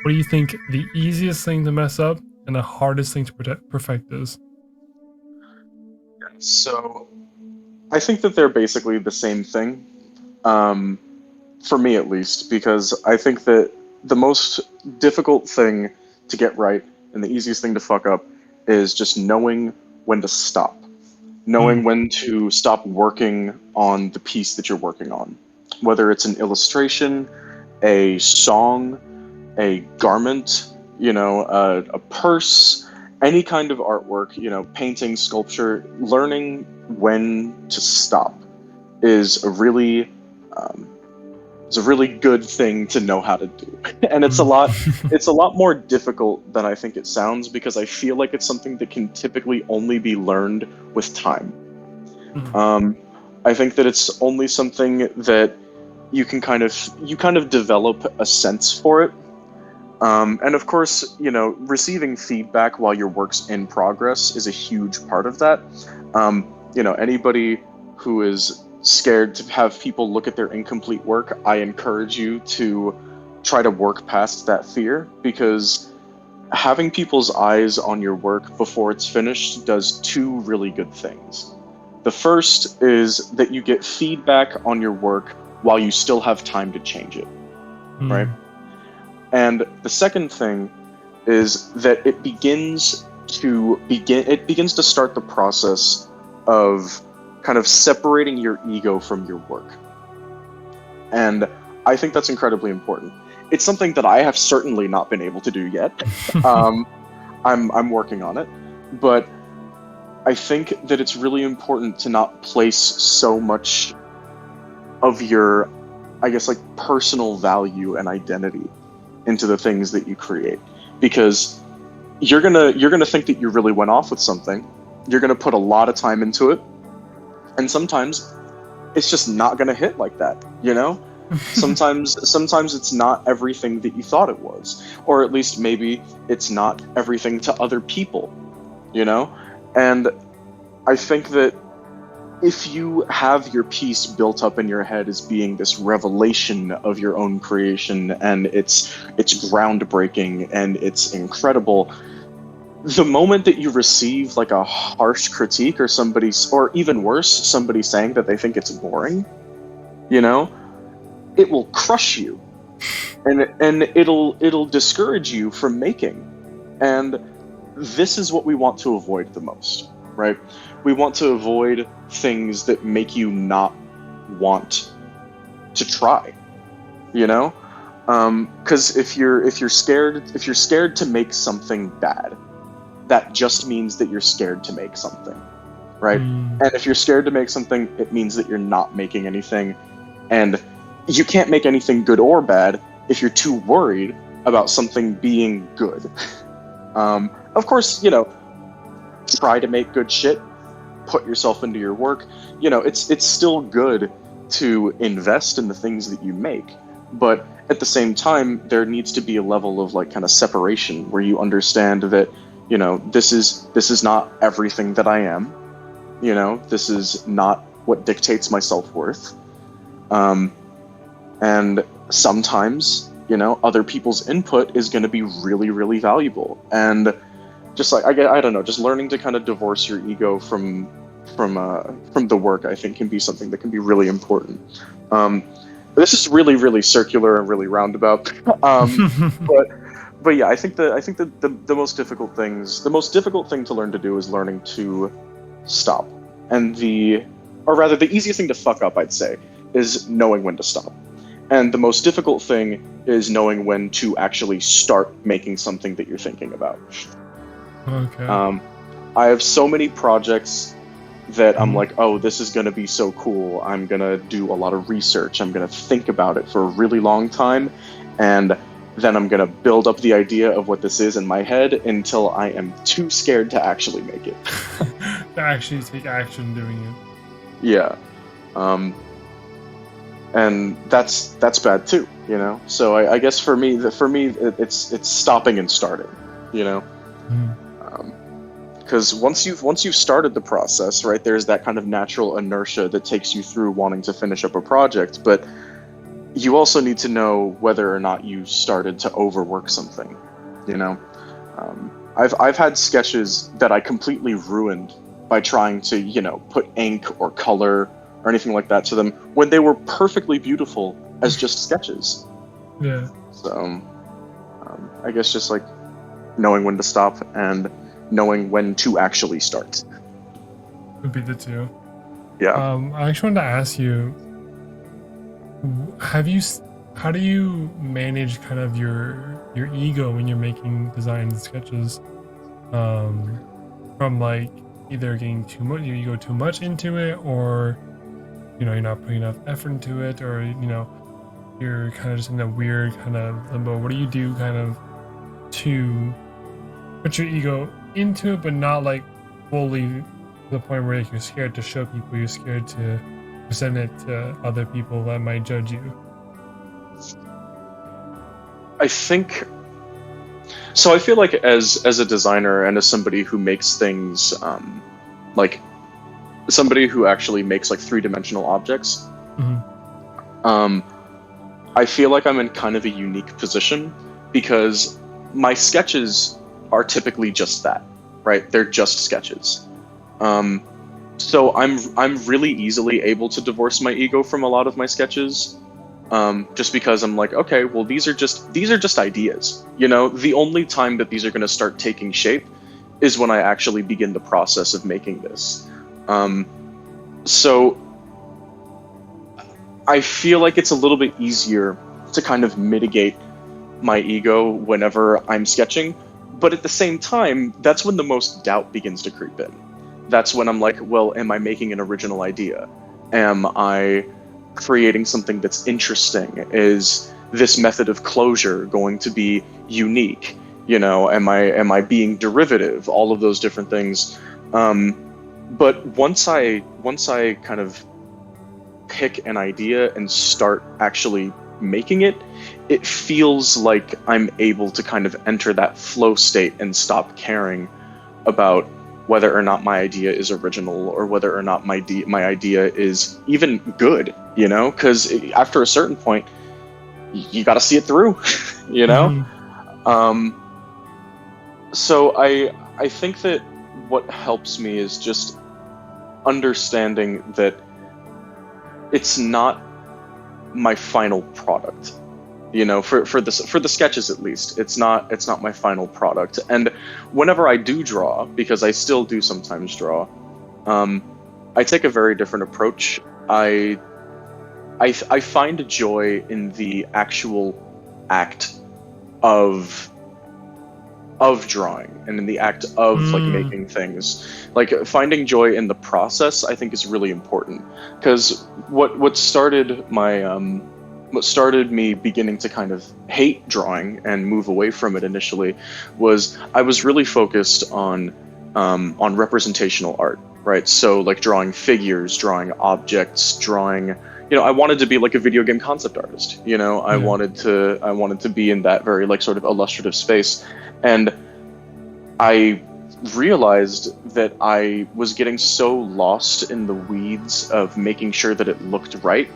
what do you think the easiest thing to mess up and the hardest thing to perfect is? So I think that they're basically the same thing, um, for me at least, because I think that the most difficult thing to get right and the easiest thing to fuck up is just knowing when to stop, knowing Mm, when to stop working on the piece that you're working on, whether it's an illustration, a song, a garment, a purse, any kind of artwork, painting, sculpture. Learning when to stop is a really um, is a really good thing to know how to do, and mm. it's a lot more difficult than I think it sounds, because I feel like it's something that can typically only be learned with time. Mm, Um, I think that it's only something that you kind of develop a sense for it. And of course, receiving feedback while your work's in progress is a huge part of that. Anybody who is scared to have people look at their incomplete work, I encourage you to try to work past that fear, because having people's eyes on your work before it's finished does two really good things. The first is that you get feedback on your work while you still have time to change it, right? mm, And the second thing is that it begins to start the process of kind of separating your ego from your work. And I think that's incredibly important. It's something that I have certainly not been able to do yet. Um, I'm working on it, but I think that it's really important to not place so much of your, I guess, like, personal value and identity into the things that you create, because you're gonna think that you really went off with something. You're gonna put a lot of time into it, and sometimes it's just not gonna hit like that. Sometimes it's not everything that you thought it was, or at least maybe it's not everything to other people. You know, and I think that if you have your piece built up in your head as being this revelation of your own creation, and it's groundbreaking and it's incredible, the moment that you receive like a harsh critique, or even worse, somebody saying that they think it's boring, you know it will crush you, and it'll discourage you from making. And this is what we want to avoid the most, right? We want to avoid things that make you not want to try, you know? Because if you're scared to make something bad, that just means that you're scared to make something, right? mm. And if you're scared to make something, it means that you're not making anything. And you can't make anything good or bad if you're too worried about something being good. Of course, try to make good shit, put yourself into your work. It's still good to invest in the things that you make, but at the same time, there needs to be a level of, like, kind of separation where you understand that, this is not everything that I am. This is not what dictates my self-worth. Um, and sometimes, other people's input is going to be really, really valuable. And just like, I don't know, just learning to kind of divorce your ego from the work, I think, can be something that can be really important. Um, this is really, really circular and really roundabout. But yeah, I think that the most difficult thing to learn to do is learning to stop. And or rather, the easiest thing to fuck up, I'd say, is knowing when to stop. And the most difficult thing is knowing when to actually start making something that you're thinking about. Okay. Um, I have so many projects that I'm Mm, like, oh, this is going to be so cool. I'm going to do a lot of research. I'm going to think about it for a really long time. And then I'm going to build up the idea of what this is in my head until I am too scared to actually make it. to actually take action doing it. Yeah. Um, and that's bad too, So I guess for me, it's stopping and starting, you know. Mm, Because once you've started the process, right, there's that kind of natural inertia that takes you through wanting to finish up a project. But you also need to know whether or not you started to overwork something. You know, I've had sketches that I completely ruined by trying to, put ink or color or anything like that to them when they were perfectly beautiful as just sketches. Yeah. So I guess just like knowing when to stop and knowing when to actually start. Would be the two. Yeah. I actually wanted to ask you, how do you manage kind of your ego when you're making designs and sketches? From like either getting too much, you go too much into it, or you're not putting enough effort into it, or you're kind of just in a weird kind of limbo. What do you do kind of to put your ego into it, but not like fully to the point where like, you're scared to show people, you're scared to present it to other people that might judge you? I think so. I feel like as a designer and as somebody who makes things, like somebody who actually makes like three-dimensional objects, Mm-hmm. I feel like I'm in kind of a unique position because my sketches are typically just that, right? They're just sketches. So I'm really easily able to divorce my ego from a lot of my sketches, just because I'm like, okay, well these are just ideas. The only time that these are going to start taking shape is when I actually begin the process of making this. So I feel like it's a little bit easier to kind of mitigate my ego whenever I'm sketching, but at the same time, that's when the most doubt begins to creep in. That's when I'm like, well, am I making an original idea? Am I creating something that's interesting? Is this method of closure going to be unique? Am I being derivative? All of those different things. But once I kind of pick an idea and start actually making it, it feels like I'm able to kind of enter that flow state and stop caring about whether or not my idea is original or whether or not my idea is even good, because after a certain point, you got to see it through, Mm-hmm. So I think that what helps me is just understanding that it's not my final product. For the sketches at least, it's not my final product. And whenever I do draw, because I still do sometimes draw, I take a very different approach. I find joy in the actual act of drawing and in the act of like making things. Like finding joy in the process, I think is really important, because what started me beginning to kind of hate drawing and move away from it initially was I was really focused on representational art, right? So like drawing figures, drawing objects, drawing. I wanted to be like a video game concept artist. I wanted to be in that very like sort of illustrative space, and I realized that I was getting so lost in the weeds of making sure that it looked right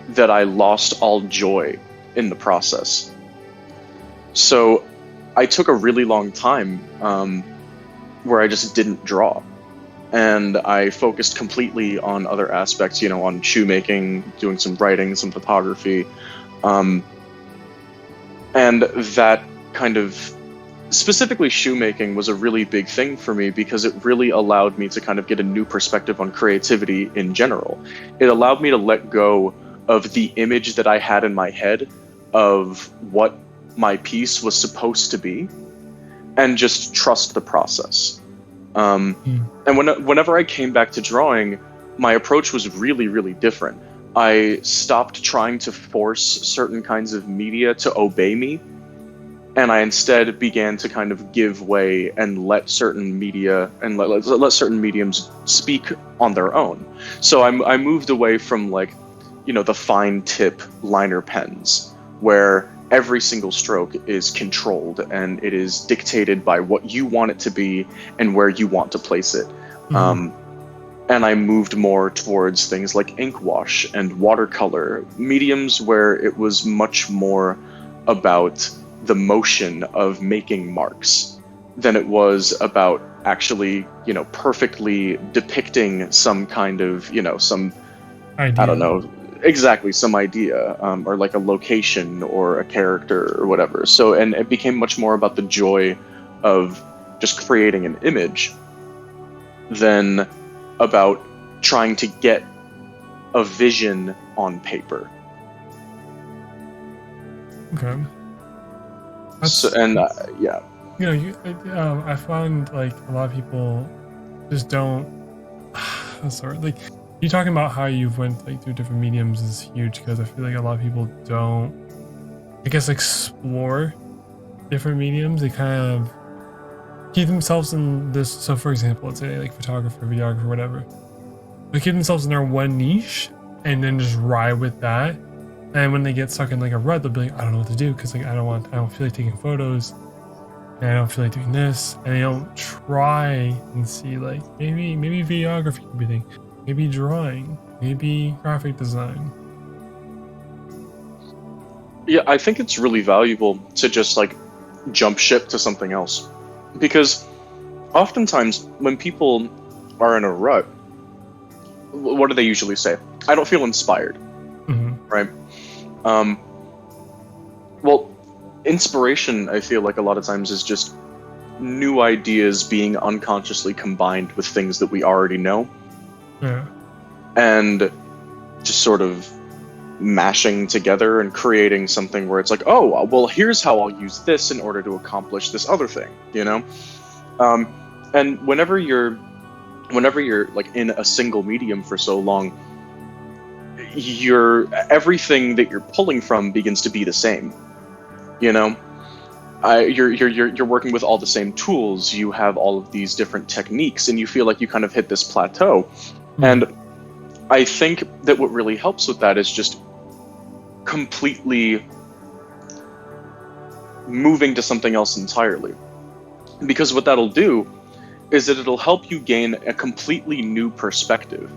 that I lost all joy in the process. So I took a really long time where I just didn't draw. And I focused completely on other aspects, on shoemaking, doing some writing, some photography. And that kind of, specifically shoemaking, was a really big thing for me because it really allowed me to kind of get a new perspective on creativity in general. It allowed me to let go of the image that I had in my head of what my piece was supposed to be and just trust the process. And whenever I came back to drawing, my approach was really, really different. I stopped trying to force certain kinds of media to obey me, and I instead began to kind of give way and let certain media and let certain mediums speak on their own. So I moved away from like, the fine tip liner pens, where every single stroke is controlled and it is dictated by what you want it to be and where you want to place it. and I moved more towards things like ink wash and watercolor, mediums where it was much more about the motion of making marks than it was about actually, perfectly depicting some kind of, some, Idea. I don't know, exactly, some idea, or like a location or a character or whatever. So, and it became much more about the joy of just creating an image than about trying to get a vision on paper. Okay. So, and yeah. I find like a lot of people just don't. Sorry, like you talking about how you've went like through different mediums is huge because I feel like a lot of people don't, I guess, explore different mediums. They kind of keep themselves in this. So, for example, let's say like photographer, videographer, whatever. They keep themselves in their one niche and then just ride with that. And when they get stuck in like a rut, they'll be like, I don't know what to do because like I don't feel like taking photos, and I don't feel like doing this, and they don't try and see like maybe videography could be a thing, maybe drawing, maybe graphic design. Yeah, I think it's really valuable to just like jump ship to something else, because oftentimes when people are in a rut, what do they usually say? I don't feel inspired, right? Well, inspiration, I feel like a lot of times is just new ideas being unconsciously combined with things that we already know. Yeah. And just sort of mashing together and creating something where it's like, oh, well, here's how I'll use this in order to accomplish this other thing, and whenever you're like in a single medium for so long, everything that you're pulling from begins to be the same. You're working with all the same tools. You have all of these different techniques, and you feel like you kind of hit this plateau. And I think that what really helps with that is just completely moving to something else entirely. Because what that'll do is that it'll help you gain a completely new perspective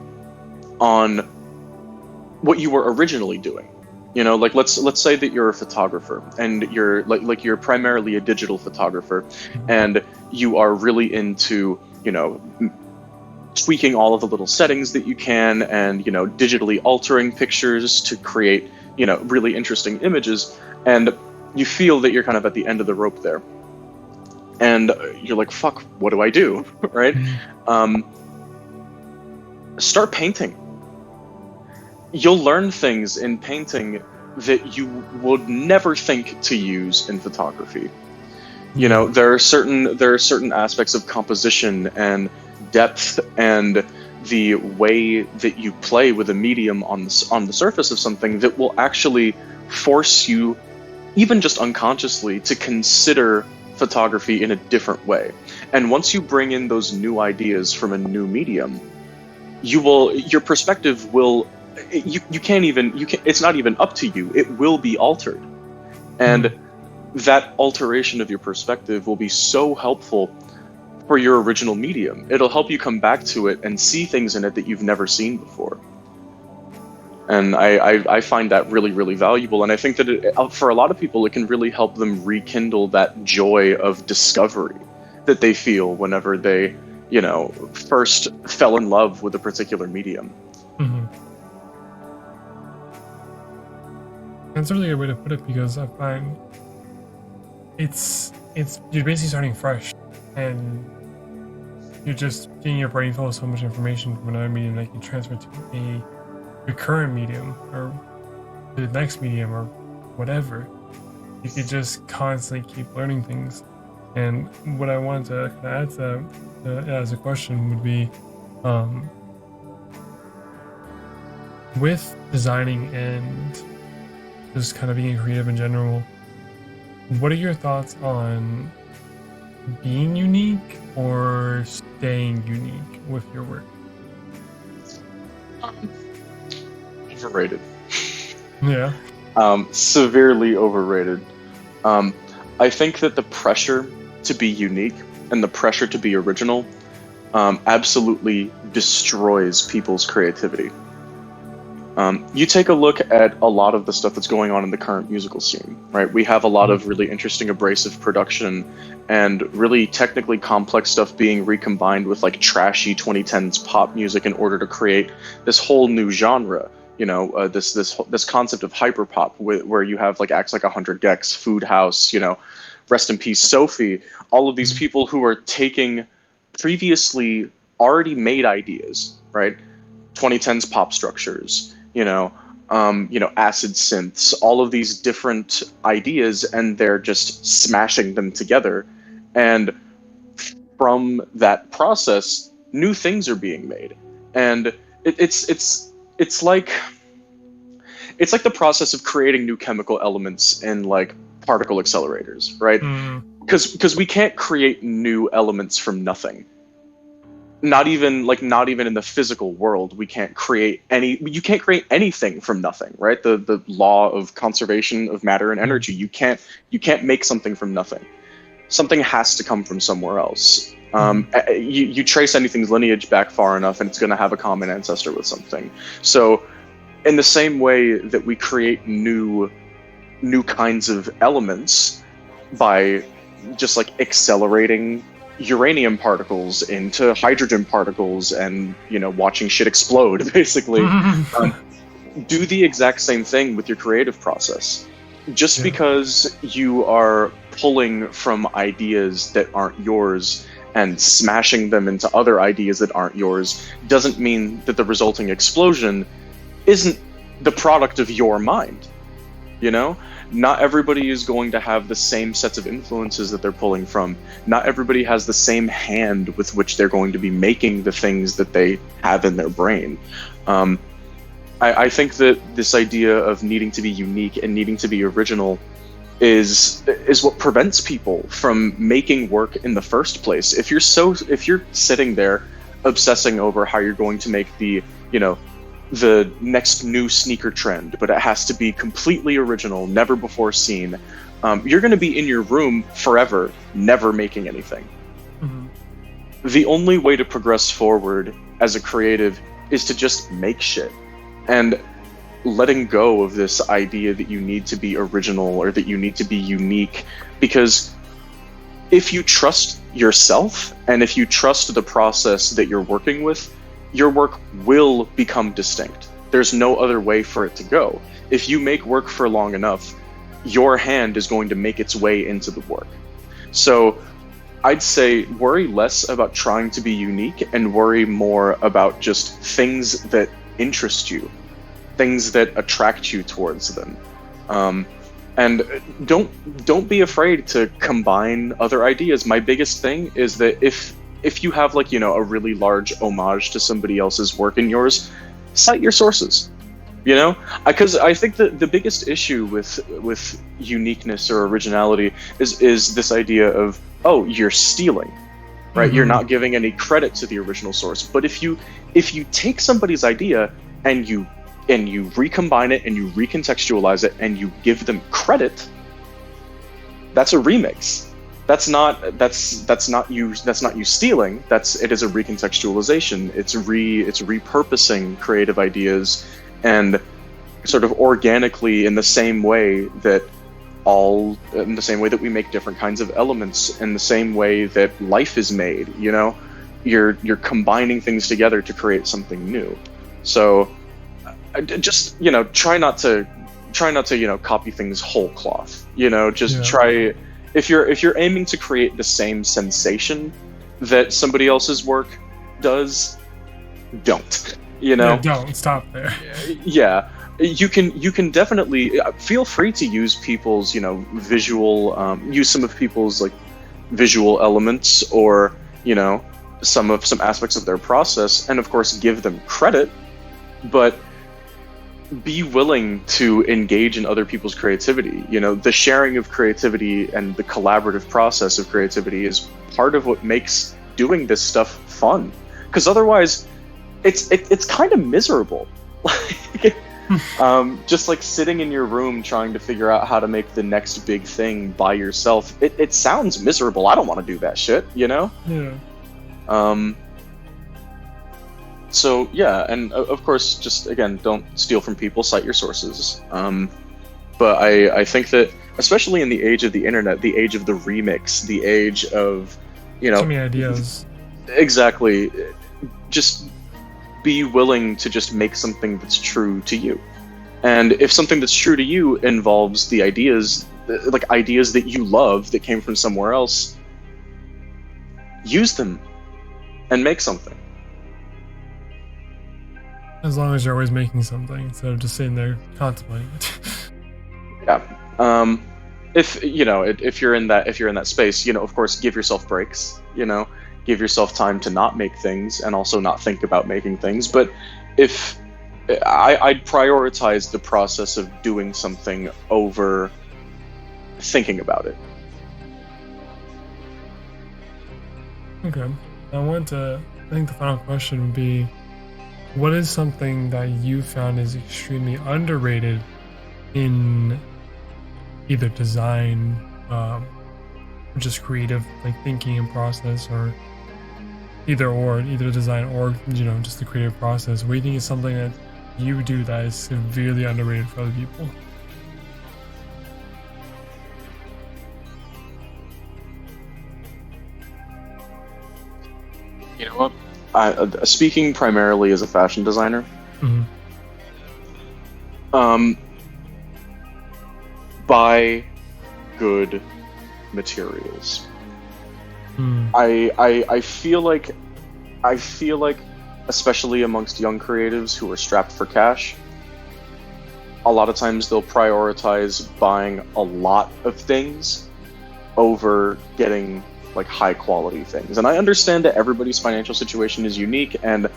on what you were originally doing. Like let's say that you're a photographer and you're like you're primarily a digital photographer, and you are really into, tweaking all of the little settings that you can, and digitally altering pictures to create really interesting images, and you feel that you're kind of at the end of the rope there, and you're like, fuck, what do I do? Right? Start painting. You'll learn things in painting that you would never think to use in photography. There are certain aspects of composition and depth and the way that you play with a medium on the surface of something that will actually force you, even just unconsciously, to consider photography in a different way. And once you bring in those new ideas from a new medium, your perspective will, it's not even up to you, it will be altered. And that alteration of your perspective will be so helpful for your original medium. It'll help you come back to it and see things in it that you've never seen before. And I find that really, really valuable. And I think that for a lot of people, it can really help them rekindle that joy of discovery that they feel whenever they, first fell in love with a particular medium. That's a really good way to put it, because I find it's you're basically starting fresh, and you're just getting your brain full of so much information from another medium that you can transfer to your current medium or the next medium or whatever. You could just constantly keep learning things. And what I wanted to kind of add to that as a question would be, with designing and just kind of being creative in general, what are your thoughts on being unique or staying unique with your work? Overrated. Yeah. Severely overrated. I think that the pressure to be unique and the pressure to be original absolutely destroys people's creativity. You take a look at a lot of the stuff that's going on in the current musical scene, right? We have a lot of really interesting abrasive production and really technically complex stuff being recombined with like trashy 2010s pop music in order to create this whole new genre. You know, this concept of hyperpop, where you have like acts like 100 Gex, Food House, you know, rest in peace Sophie, all of these people who are taking previously already made ideas, right? 2010s pop structures, acid synths, all of these different ideas, and they're just smashing them together. And from that process, new things are being made. And it's like the process of creating new chemical elements in like particle accelerators, right? Because we can't create new elements from nothing. Not even in the physical world, you can't create anything from nothing, right? The law of conservation of matter and energy, you can't make something from nothing. Something has to come from somewhere else. You trace anything's lineage back far enough and it's going to have a common ancestor with something. So in the same way that we create new kinds of elements by just like accelerating uranium particles into hydrogen particles and, watching shit explode, basically. Do the exact same thing with your creative process. Just because you are pulling from ideas that aren't yours and smashing them into other ideas that aren't yours doesn't mean that the resulting explosion isn't the product of your mind. Not everybody is going to have the same sets of influences that they're pulling from. Not everybody has the same hand with which they're going to be making the things that they have in their brain. I think that this idea of needing to be unique and needing to be original is what prevents people from making work in the first place. If you're sitting there obsessing over how you're going to make the next new sneaker trend, but it has to be completely original, never before seen, you're going to be in your room forever, never making anything. The only way to progress forward as a creative is to just make shit. And letting go of this idea that you need to be original or that you need to be unique, because if you trust yourself and if you trust the process that you're working with, your work will become distinct. There's no other way for it to go. If you make work for long enough, your hand is going to make its way into the work. So I'd say worry less about trying to be unique and worry more about just things that interest you, things that attract you towards them. And don't be afraid to combine other ideas. My biggest thing is that if you have a really large homage to somebody else's work in yours, cite your sources, because I think that the biggest issue with uniqueness or originality is this idea of, oh, you're stealing, right? You're not giving any credit to the original source. But if you take somebody's idea and you recombine it and you recontextualize it and you give them credit, that's a remix. That's not you stealing. It is a recontextualization. It's repurposing creative ideas, and sort of organically in the same way that we make different kinds of elements, in the same way that life is made. You're combining things together to create something new. So just try not to copy things whole cloth. Try. If you're aiming to create the same sensation that somebody else's work does, don't. Don't stop there. Yeah, you can definitely feel free to use people's visual, use some of people's visual elements, or some aspects of their process, and of course give them credit, but be willing to engage in other people's creativity. The sharing of creativity and the collaborative process of creativity is part of what makes doing this stuff fun. Because otherwise, it's kind of miserable. Just sitting in your room trying to figure out how to make the next big thing by yourself. It sounds miserable. I don't want to do that shit. Yeah. So yeah, and of course, just again, don't steal from people, cite your sources. But I think that especially in the age of the internet, the age of the remix, the age of, you So know, many ideas. exactly, just be willing to just make something that's true to you. And if something that's true to you involves the ideas, like ideas that you love that came from somewhere else, use them and make something. As long as you're always making something instead of just sitting there contemplating it. Yeah. If if you're in that space, of course, give yourself breaks. Give yourself time to not make things and also not think about making things. But if I'd prioritize the process of doing something over thinking about it. Okay. I think the final question would be, what is something that you found is extremely underrated in either design, or just creative, like thinking and process, or either design or, just the creative process? What do you think is something that you do that is severely underrated for other people? You know what? Speaking primarily as a fashion designer, Mm-hmm. um, buy good materials. Mm. I feel like, especially amongst young creatives who are strapped for cash, a lot of times they'll prioritize buying a lot of things over getting like high quality things. And I understand that everybody's financial situation is unique, and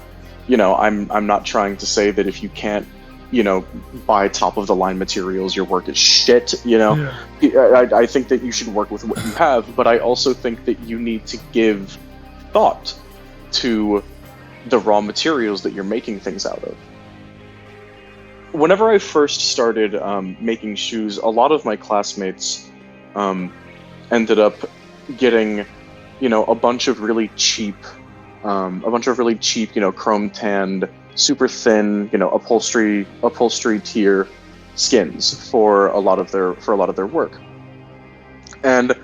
I'm not trying to say that if you can't buy top of the line materials, your work is shit. Yeah. I think that you should work with what you have, but I also think that you need to give thought to the raw materials that you're making things out of. Whenever I first started making shoes, a lot of my classmates ended up getting, a bunch of really cheap, chrome tanned, super thin, upholstery tier skins for a lot of their work. And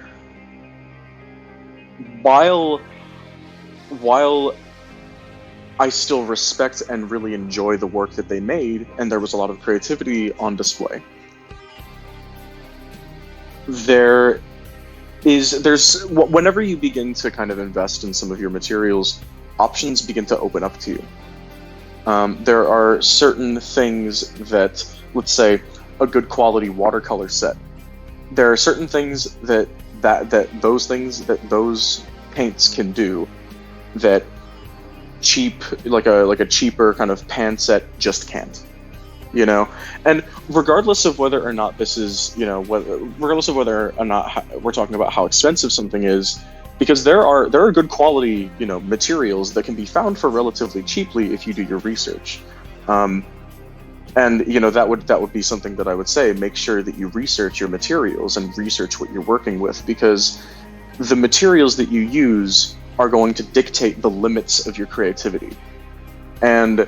while I still respect and really enjoy the work that they made, and there was a lot of creativity on display, whenever you begin to kind of invest in some of your materials, options begin to open up to you. There are certain things that, let's say, a good quality watercolor set. There are certain things that those paints can do that a cheaper kind of pan set just can't. And regardless of whether or not this is, regardless of whether or not we're talking about how expensive something is, because there are good quality, materials that can be found for relatively cheaply if you do your research. And that would be something that I would say: make sure that you research your materials and research what you're working with, because the materials that you use are going to dictate the limits of your creativity. And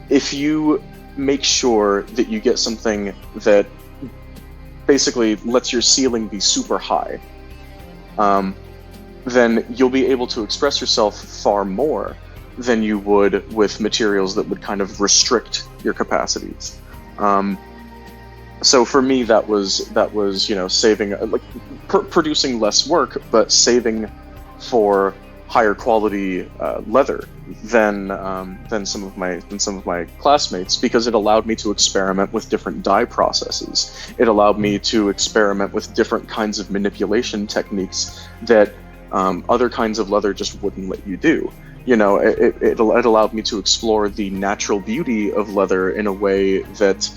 if you make sure that you get something that basically lets your ceiling be super high, then you'll be able to express yourself far more than you would with materials that would kind of restrict your capacities. So for me, that was saving, producing less work, but saving for higher quality leather than some of my classmates, because it allowed me to experiment with different dye processes. It allowed me to experiment with different kinds of manipulation techniques that other kinds of leather just wouldn't let you do. It allowed me to explore the natural beauty of leather in a way that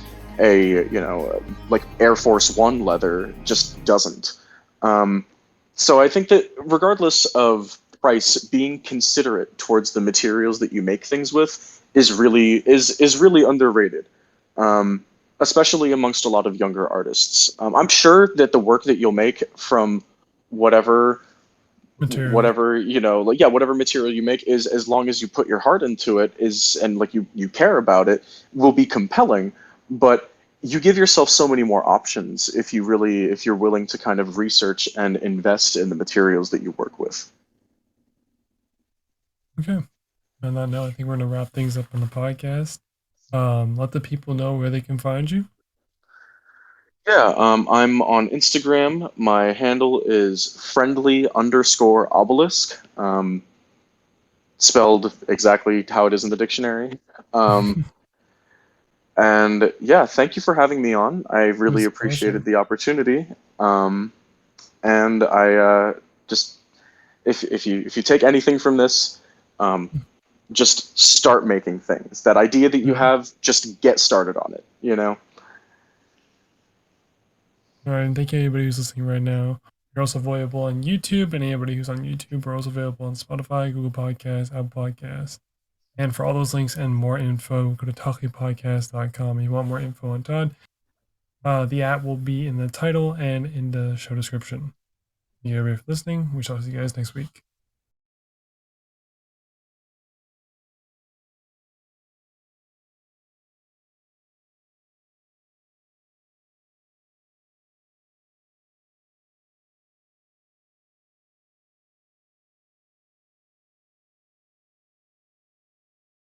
like Air Force One leather just doesn't. So I think that regardless of price, being considerate towards the materials that you make things with is really underrated, especially amongst a lot of younger artists. I'm sure that the work that you'll make from whatever Material. whatever, like, yeah, whatever material you make, is, as long as you put your heart into it, is, and like you care about it, will be compelling. But you give yourself so many more options if you're willing to kind of research and invest in the materials that you work with. Okay. On that note, I think we're gonna wrap things up on the podcast. Let the people know where they can find you. Yeah, I'm on Instagram. My handle is friendly_obelisk, spelled exactly how it is in the dictionary. Um, and yeah, thank you for having me on. I It really was a pleasure. appreciated the opportunity. Um, and I just, if you take anything from this, um, just start making things. That idea that you Yeah. have, just get started on it. You know. All right, and thank you anybody who's listening right now. You're also available on YouTube, and anybody who's on YouTube, we're also available on Spotify, Google Podcasts, Apple Podcasts. And for all those links and more info, go to talkypodcast.com. If you want more info on Todd, the app will be in the title and in the show description. Thank you everybody for listening. We shall see you guys next week.